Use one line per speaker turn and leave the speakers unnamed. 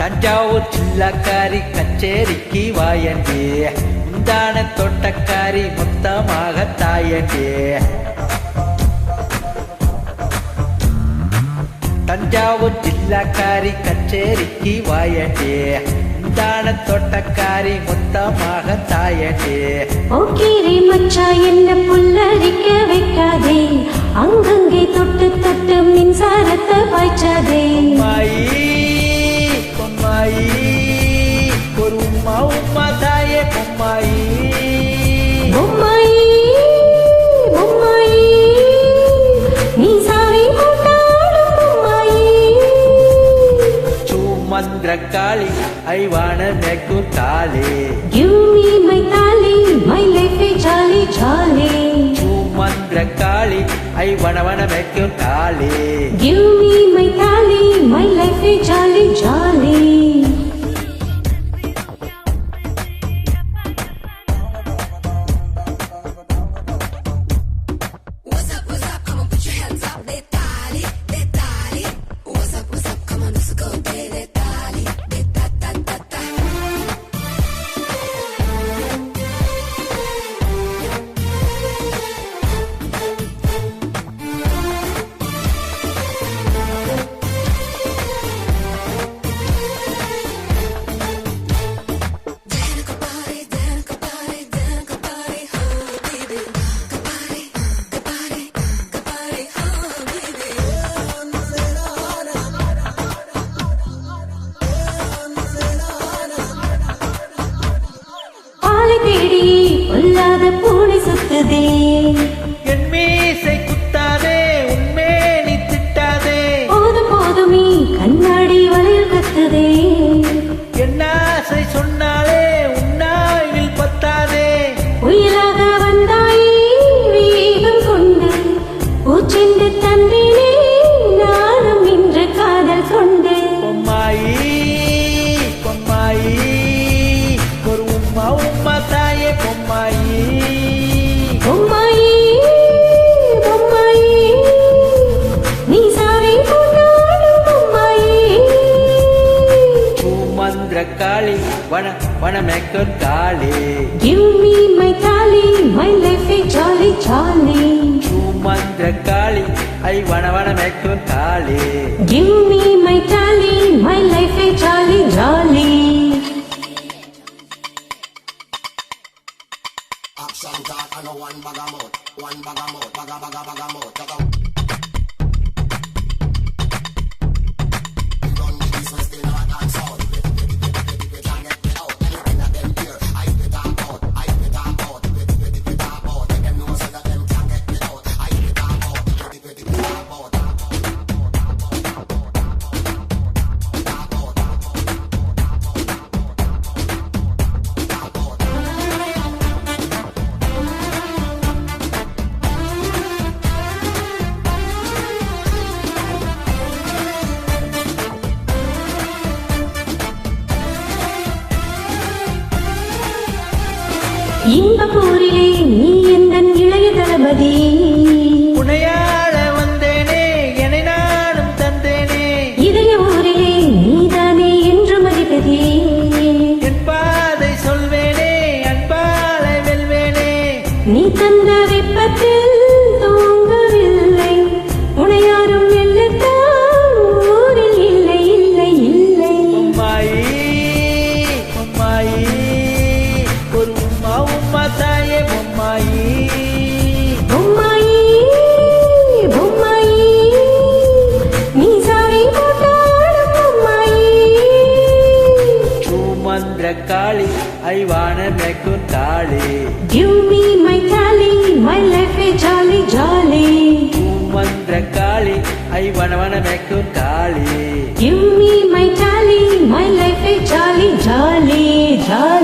தஞ்சாவூர் ஜில்லாக்காரி கச்சேரிக்கு வாயண்டே, முந்தான தோட்டக்காரி மொத்தமாக தாயண்டே. தஞ்சாவூர் ஜில்லாக்காரி கச்சேரிக்கு வாயண்டே, முந்தான தோட்டக்காரி மொத்தமாக தாயண்டே.
ஓகேரே மச்சா என்ன புல்லரிக்க வைக்காதே, அங்கங்கே தொட்டு தொட்டு மின்சாரத்தை பாய்ச்சாதே.
ஒரு உம்மா உம்மா தாயே பொம்மாயி,
பொம்மாயி பொம்மாயி நீ சாவி போட்டாலும் பொம்மாயி.
சுமந்திர காளி I wanna make you tali,
give me my tali, my life is jolly jolly.
சுமந்திர Kali I wanna make you tali,
give me my tali, my life is jolly jolly. பொல்லாத பூனை சுத்துதே,
என் மீசை குத்தாதே, உண்மே நீ திட்டாதே.
போதும் போதுமே கண்ணாடி வளையல் கத்துதே,
என் ஆசை சொன்னாலே உன்னாயில் பத்தாதே.
புயலாக வந்தாயே வேகம் கொண்டு, பூச்செண்டு தந்தேனே நானும் இன்று காதல் கொண்டு.
பொம்மாயி பொம்மாயி ஒரு உம்மா உம்மா தாயே பொம்மாயி,
பொம்மாயி பொம்மாயி நீ சாவி போட்டாலும் பொம்மாயி.
சுமந்திர காளி வன மேக்க காளி,
give me my tali, my life is jolly jolly.
சுமந்திர Kali I wanna make you tali,
give me my tali, my life is jolly jolly.
Action talk and one bag of mouth, one bag of mouth, bag of mouth. Run the business, they not dance out. They can't get me out. Anything that them hear, I spit talk out. I spit talk out. They talk out. Let them know so that them can't get me out. I spit talk out. They talk out.
இன்பபூரிலே நீ எந்தன் இளைய தளபதி,
உனையாள வந்தேனே என்னை நானும் தந்தேனே.
இதய ஊரிலே நீதானே என்று மதிப்பதே,
என் பாதை சொல்வேனே அன்பாலை வெல்வேனே.
நீ தந்த வெப்பத்தில் தூங்கவில்லை, உனையாரும் வெல்லத்தான் ஊரில் இல்லை இல்லை இல்லை.
பொம்மாயி பொம்மாயி ஒரு உம்மா உம்மா தாயே பொம்மாயி,
பொம்மாயி பொம்மாயி நீ சாவி போட்டாலும் பொம்மாயி.
சுமந்திர காளி I wanna make you tali,
give me my tali, my life is jolly jolly.
சுமந்திர Kali I wanna make you jolly.
Give me my tally, my life is jolly, jolly, jolly.